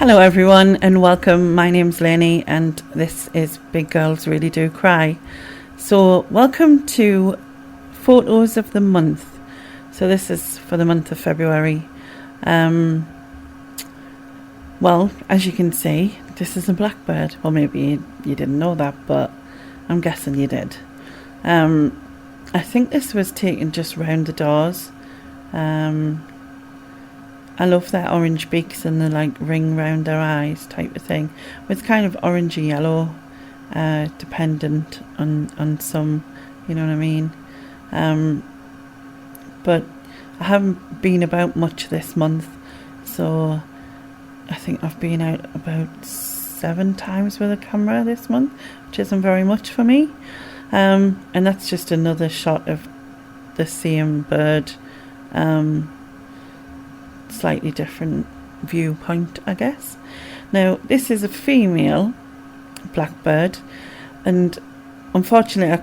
Hello everyone and welcome. My name's Lainey and this is Big Girls Really Do Cry. So welcome to Photos of the Month. So this is for the month of February. Well, as you can see, this is a blackbird. Well, maybe you didn't know that, but I'm guessing you did. I think this was taken just round the doors. I love their orange beaks and the like ring round their eyes type of thing. It's kind of orangey yellow, dependent on some, you know what I mean. But I haven't been about much this month, so I think I've been out about 7 times with a camera this month, which isn't very much for me. And that's just another shot of the same bird. Slightly different viewpoint, I guess. Now this is a female blackbird, and unfortunately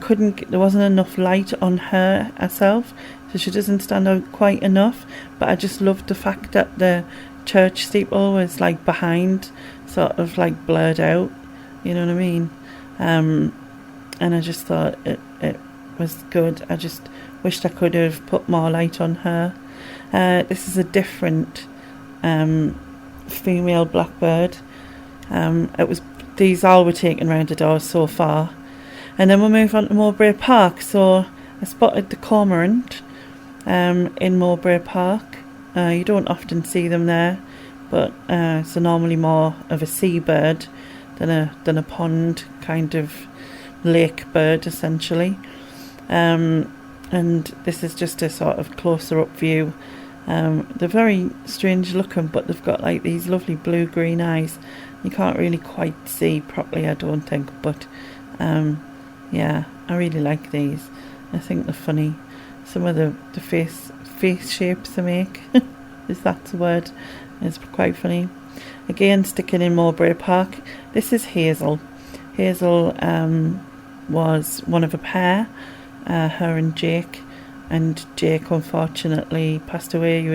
there wasn't enough light on her herself, so she doesn't stand out quite enough. But I just loved the fact that the church steeple was like behind, sort of like blurred out, you know what I mean. And I just thought it was good. I just wished I could have put more light on her. This is a different female blackbird. These all were taken round the doors so far, and then we'll move on to Mowbray Park. So I spotted the cormorant in Mowbray Park. You don't often see them there, but it's normally more of a seabird than a pond kind of lake bird essentially. And this is just a sort of closer up view. They're very strange looking, but they've got like these lovely blue-green eyes. You can't really quite see properly, I don't think, but yeah, I really like these. I think they're funny. Some of the face shapes they make, is that the word, is quite funny. Again, sticking in Mowbray Park, this is Hazel. Hazel was one of a pair, her and Jake. And Jake unfortunately passed away. He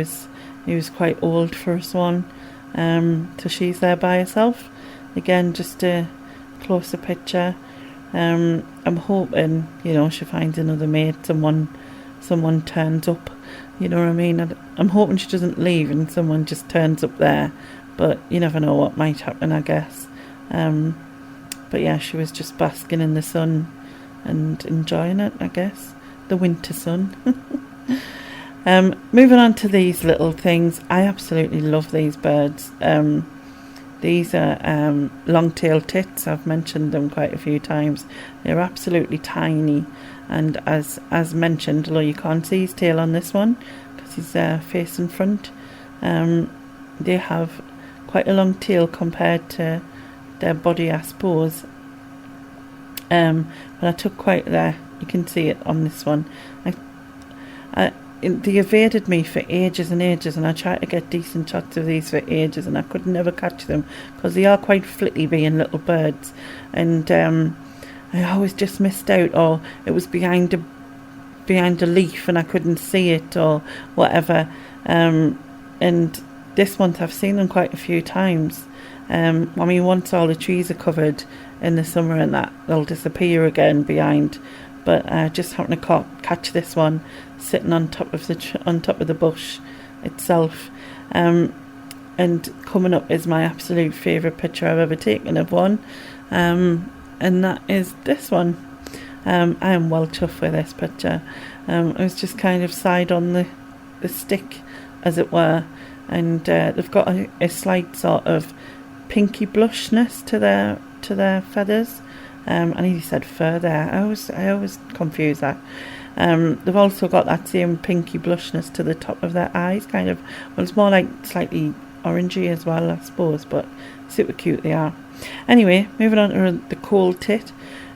was quite old for a swan, so she's there by herself. Again, just a closer picture. I'm hoping, she finds another mate. Someone turns up. You know what I mean? I'm hoping she doesn't leave and someone just turns up there. But you never know what might happen, I guess. But yeah, she was just basking in the sun and enjoying it, I guess. The winter sun. Moving on to these little things. I absolutely love these birds. These are long-tailed tits. I've mentioned them quite a few times. They're absolutely tiny, and as mentioned, although you can't see his tail on this one because he's facing front, they have quite a long tail compared to their body, I suppose. But I took quite there. You can see it on this one. They evaded me for ages and ages, and I tried to get decent shots of these for ages, and I could never catch them because they are quite flitty, being little birds. And I always just missed out, or it was behind a leaf and I couldn't see it, or whatever. And this month I've seen them quite a few times. Once all the trees are covered in the summer and that, they'll disappear again behind. But I just happened to catch this one sitting on top of the bush itself. And coming up is my absolute favourite picture I've ever taken of one. And that is this one. I am well chuffed with this picture. I was just kind of side on the stick, as it were. And they've got a slight sort of pinky blushness to their feathers. I nearly said fur there. I always confuse that. They've also got that same pinky blushness to the top of their eyes, kind of. Well, it's more like slightly orangey as well, I suppose, but super cute they are. Anyway, moving on to the cold tit.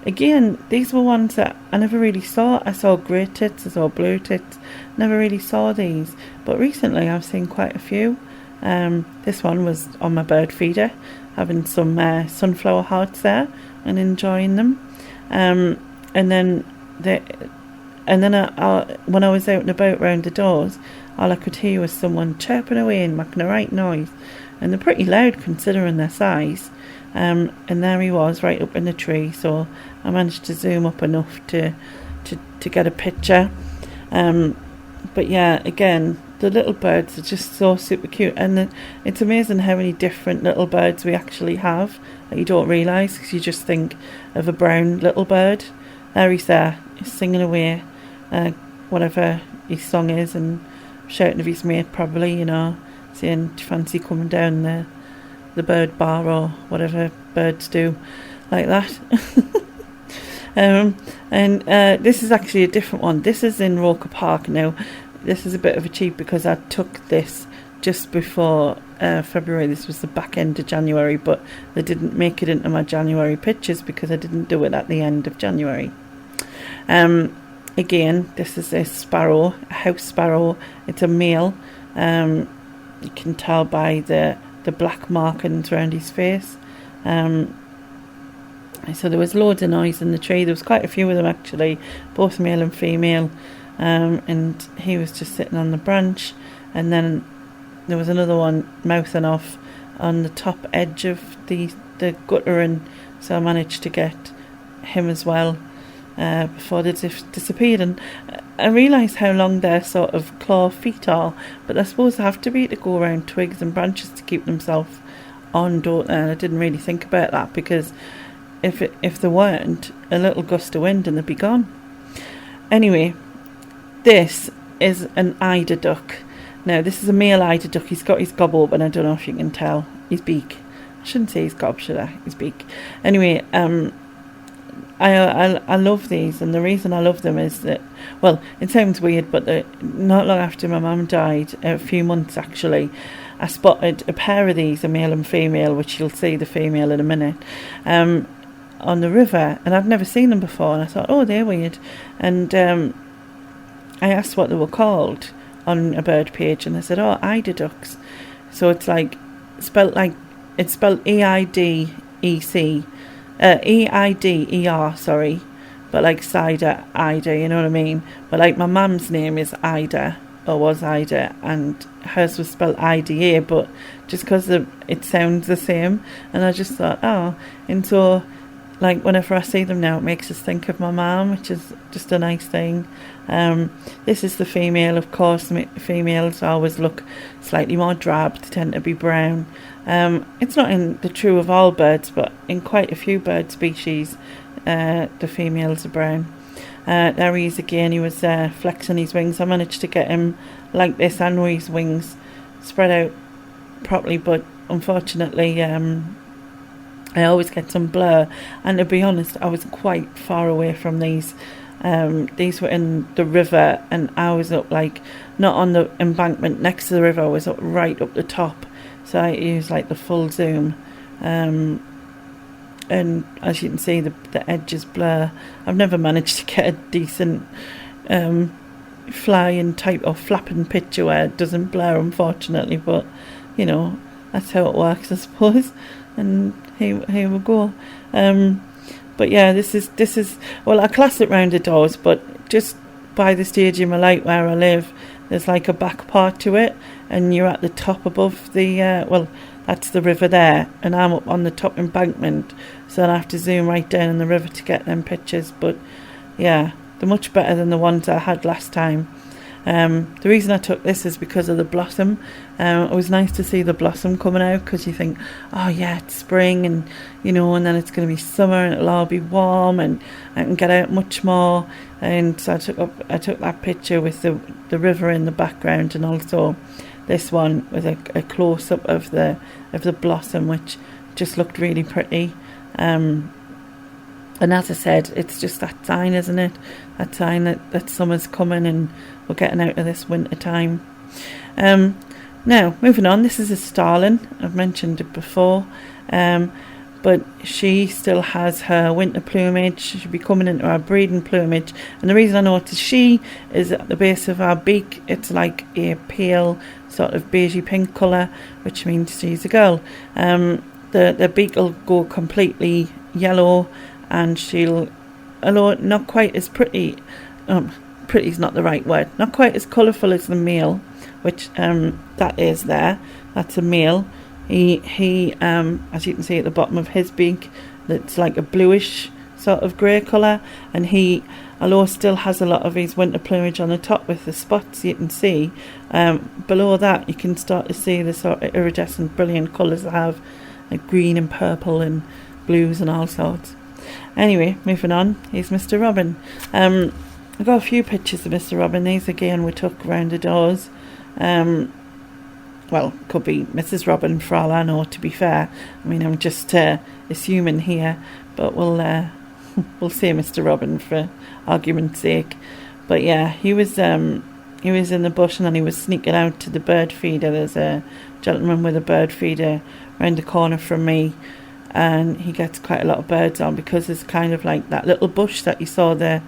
Again, these were ones that I never really saw. I saw grey tits, I saw blue tits. Never really saw these, but recently I've seen quite a few. This one was on my bird feeder, having some sunflower hearts there and enjoying them. And then when I was out and about round the doors, all I could hear was someone chirping away and making a right noise. and they're pretty loud considering their size. And there he was, right up in the tree. So I managed to zoom up enough to get a picture. But yeah, again, the little birds are just so super cute, and it's amazing how many different little birds we actually have that you don't realise, because you just think of a brown little bird. There he's there, he's singing away, whatever his song is, and shouting at his mate probably, saying, do you fancy coming down the bird bar, or whatever birds do like that. And this is actually a different one. This is in Roker Park. Now, this is a bit of a cheat because I took this just before February. This was the back end of January, but they didn't make it into my January pictures because I didn't do it at the end of January. Again, this is a sparrow, a house sparrow. It's a male. You can tell by the black markings around his face. So there was loads of noise in the tree. There was quite a few of them actually, both male and female. And he was just sitting on the branch, and then there was another one mouthing off on the top edge of the gutter, and so I managed to get him as well before they disappeared. And I realised how long their sort of claw feet are, but I suppose they have to be to go around twigs and branches to keep themselves on, don't they? And I didn't really think about that, because if there weren't, a little gust of wind and they'd be gone. Anyway, this is an eider duck. Now, this is a male eider duck. He's got his gob open. I don't know if you can tell. His beak. I shouldn't say his gob, should I? His beak. Anyway, I love these, and the reason I love them is that, well, it sounds weird, but not long after my mum died, a few months actually, I spotted a pair of these, a male and female, which you'll see the female in a minute, on the river, and I've never seen them before, and I thought, oh, they're weird. And I asked what they were called on a bird page, and they said, oh, eider ducks. So it's spelled E-I-D-E-C, E-I-D-E-R, sorry, but like cider, Eider, you know what I mean? But like my mum's name is Eider, or was Eider, and hers was spelled I-D-A, but just because it sounds the same, and I just thought, oh, and so, like, whenever I see them now, it makes us think of my mum, which is just a nice thing. This is the female, of course. Females always look slightly more drab. They tend to be brown. It's not in the true of all birds, but in quite a few bird species, the females are brown. There he is again. He was flexing his wings. I managed to get him like this. I know his wings spread out properly, but unfortunately, I always get some blur, and to be honest, I was quite far away from these. These were in the river, and I was up, like, not on the embankment next to the river, I was up right up the top, so I used like the full zoom, and as you can see, the edges blur. I've never managed to get a decent flying type of flapping picture where it doesn't blur, unfortunately, but that's how it works, I suppose. And here we go. But yeah, this is well, I class it round the doors, but just by the stage in my life where I live, there's like a back part to it, and you're at the top above the that's the river there, and I'm up on the top embankment, so I have to zoom right down in the river to get them pictures. But yeah, they're much better than the ones I had last time. The reason I took this is because of the blossom. It was nice to see the blossom coming out, because you think, oh yeah, it's spring, and and then it's going to be summer, and it'll all be warm, and I can get out much more. And so I took that picture with the river in the background, and also this one with a close up of the blossom, which just looked really pretty. And as I said, it's just that sign, isn't it? That sign that summer's coming and we're getting out of this winter time. Now, moving on, this is a starling. I've mentioned it before. But she still has her winter plumage. She'll be coming into her breeding plumage. And the reason I know it's a she is at the base of her beak, it's like a pale sort of beigey pink colour, which means she's a girl. The beak will go completely yellow, and she'll, although not quite as pretty, pretty is not the right word, not quite as colourful as the male, which that is there, that's a male. He as you can see at the bottom of his beak, that's like a bluish sort of grey colour, and he, although still has a lot of his winter plumage on the top with the spots you can see, below that you can start to see the sort of iridescent brilliant colours they have, like green and purple and blues and all sorts. Anyway, moving on, here's Mr. Robin. I've got a few pictures of Mr. Robin. These again we took round the doors. Well, could be Mrs. Robin for all I know, to be fair. I mean, I'm just assuming here, but we'll say Mr. Robin for argument's sake. But yeah, he was in the bush, and then he was sneaking out to the bird feeder. There's a gentleman with a bird feeder around the corner from me, and he gets quite a lot of birds on, because it's kind of like that little bush that you saw the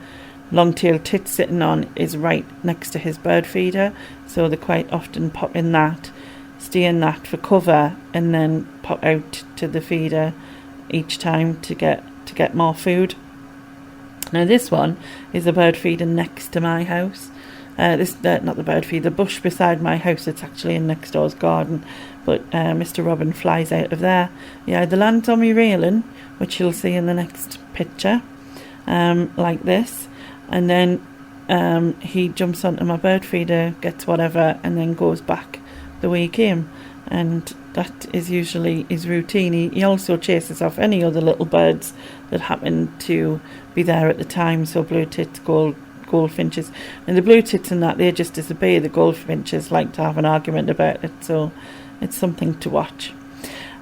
long-tailed tits sitting on is right next to his bird feeder, so they quite often pop in that, stay in that for cover, and then pop out to the feeder each time to get more food. Now this one is a bird feeder next to my house. Not the bird feeder, the bush beside my house. It's actually in next door's garden, but Mr. Robin flies out of there. Yeah, the land's on me railing, which you'll see in the next picture, like this, and then he jumps onto my bird feeder, gets whatever, and then goes back the way he came. And that is usually his routine. He also chases off any other little birds that happen to be there at the time. So blue tits, goldfinches, and the blue tits and that, they just disobey. The goldfinches like to have an argument about it, so it's something to watch.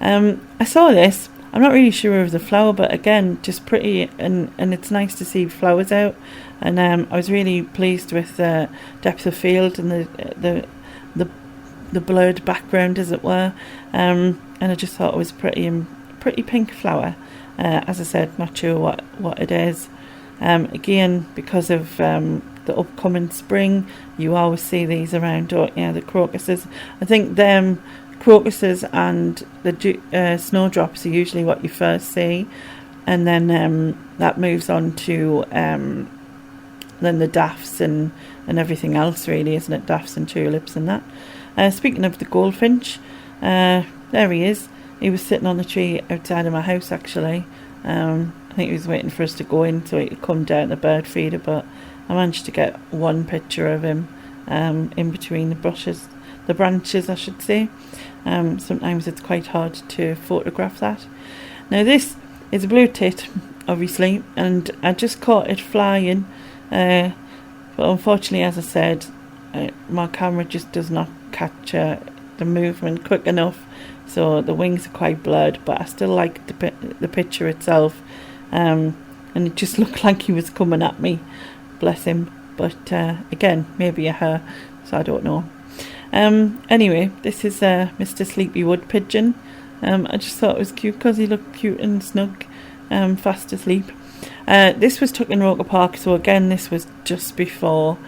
I saw this. I'm not really sure of the flower, but again, just pretty, and it's nice to see flowers out. And I was really pleased with the depth of field and the blurred background, as it were. And I just thought it was pretty pink flower. As I said, not sure what it is. Again, because of the upcoming spring, you always see these around, don't you? The crocuses. I think them crocuses and the snowdrops are usually what you first see, and then that moves on to then the daffs and everything else, really, isn't it? Daffs and tulips and that. Speaking of the goldfinch, there he is. He was sitting on the tree outside of my house, actually. I think he was waiting for us to go in so he could come down the bird feeder, but I managed to get one picture of him in between the branches, I should say. Sometimes it's quite hard to photograph that. Now this is a blue tit, obviously, and I just caught it flying, but unfortunately, as I said, my camera just does not capture the movement quick enough, so the wings are quite blurred, but I still like the picture itself, and it just looked like he was coming at me, bless him. But again, maybe a her, so I don't know. Anyway, this is Mr. Sleepy Wood Pigeon. I just thought it was cute because he looked cute and snug, fast asleep. This was took in Roker Park, so again, this was just before.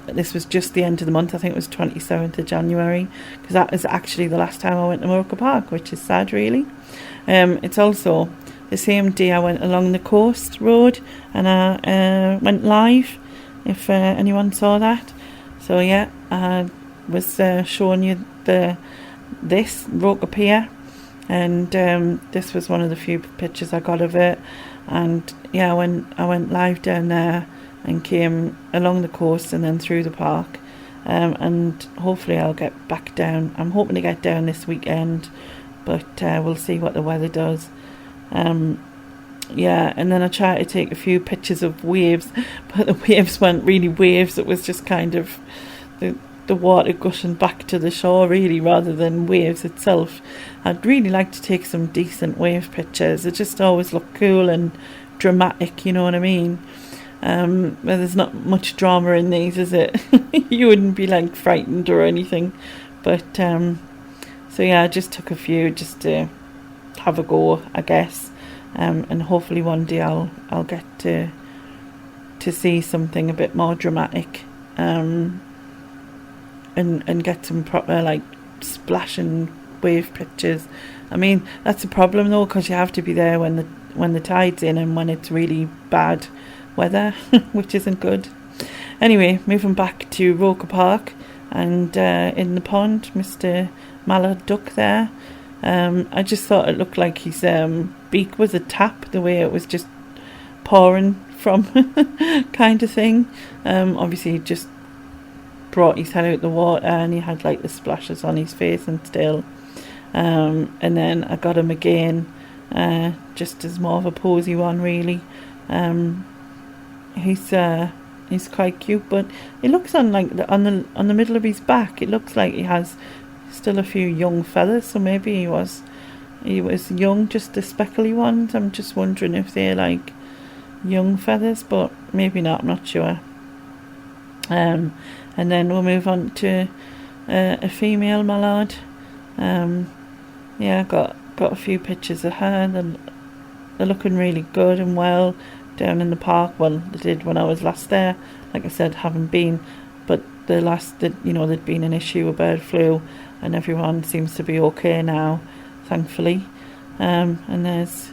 This was just the end of the month. I think it was 27th of January, because that is actually the last time I went to Roker Park, which is sad, really. It's also the same day I went along the coast road and I went live, if anyone saw that. So yeah, I was showing you this Roker Pier, and this was one of the few pictures I got of it. And yeah, I went live down there and came along the coast and then through the park, and hopefully I'll get back down. I'm hoping to get down this weekend, but we'll see what the weather does. Yeah, and then I tried to take a few pictures of waves, but the waves weren't really waves. It was just kind of the water gushing back to the shore, really, rather than waves itself. I'd really like to take some decent wave pictures. It just always look cool and dramatic, you know what I mean? Well, there's not much drama in these, is it? You wouldn't be like frightened or anything, but so yeah, I just took a few just to have a go, I guess, and hopefully one day I'll get to see something a bit more dramatic, and get some proper like splashing wave pictures. I mean, that's a problem though, because you have to be there when the tide's in and when it's really bad weather, which isn't good. Anyway, moving back to Roker Park, and in the pond, Mr. Mallard duck there. I just thought it looked like his beak was a tap, the way it was just pouring from, kind of thing. Obviously he just brought his head out the water, and he had like the splashes on his face and still. And then I got him again, just as more of a posy one, really. He's quite cute, but it looks on the middle of his back. It looks like he has still a few young feathers, so maybe he was young, just the speckly ones. I'm just wondering if they're like young feathers, but maybe not. I'm not sure. And then we'll move on to a female mallard. Yeah, got a few pictures of her. They're looking really good and well down in the park. Well, they did when I was last there. Like I said, haven't been, but there'd been an issue with bird flu, and everyone seems to be okay now, thankfully. And there's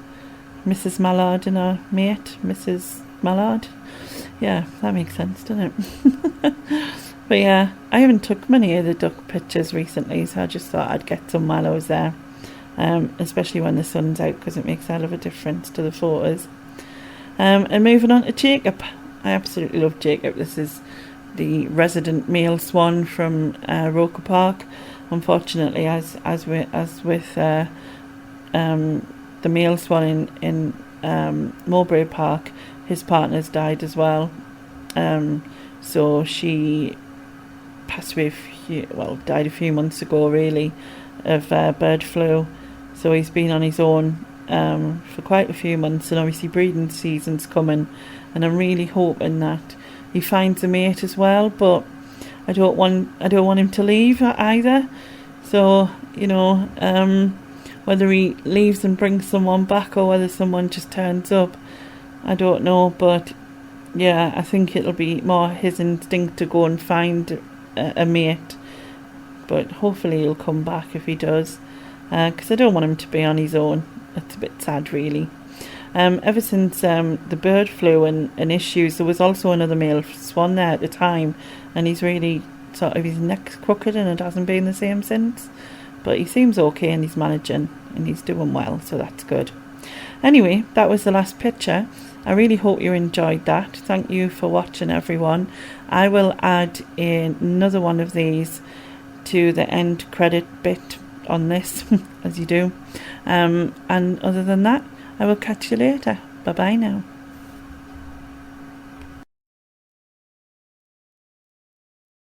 Mrs. Mallard and her mate, Mrs. Mallard. Yeah, that makes sense, doesn't it? But yeah, I haven't took many of the duck pictures recently, so I just thought I'd get some while I was there, especially when the sun's out, because it makes a hell of a difference to the photos. And moving on to Jacob. I absolutely love Jacob. This is the resident male swan from Roker Park. Unfortunately, as with the male swan in Mowbray Park, his partner's died as well. So she passed away died a few months ago, really, of bird flu. So he's been on his own for quite a few months, and obviously breeding season's coming, and I'm really hoping that he finds a mate as well. But I don't want him to leave either. So whether he leaves and brings someone back, or whether someone just turns up, I don't know. But yeah, I think it'll be more his instinct to go and find a mate. But hopefully he'll come back if he does, because I don't want him to be on his own. It's a bit sad, really. Ever since the bird flu and issues, there was also another male swan there at the time, and he's really sort of, his neck's crooked, and it hasn't been the same since. But he seems okay, and he's managing, and he's doing well, so that's good. Anyway, that was the last picture. I really hope you enjoyed that. Thank you for watching, everyone. I will add another one of these to the end credit bit on this, as you do. And other than that, I will catch you later. Bye bye now.